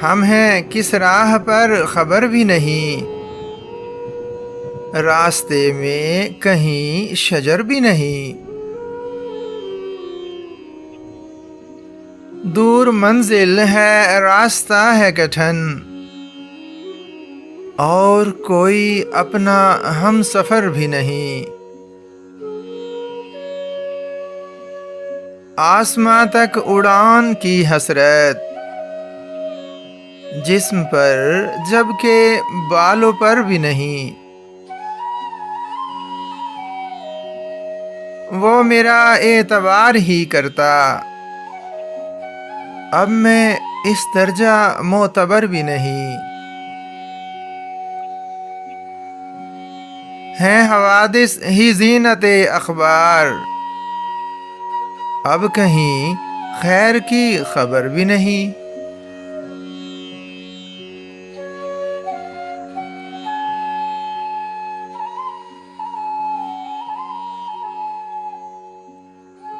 ہم ہیں کس راہ پر خبر بھی نہیں، راستے میں کہیں شجر بھی نہیں۔ دور منزل ہے راستہ ہے کٹھن، اور کوئی اپنا ہم سفر بھی نہیں۔ آسماں تک اڑان کی حسرت، جسم پر جبکہ بالوں پر بھی نہیں۔ وہ میرا اعتبار ہی کرتا، اب میں اس درجہ معتبر بھی نہیں۔ ہیں حوادث ہی زینت اخبار، اب کہیں خیر کی خبر بھی نہیں۔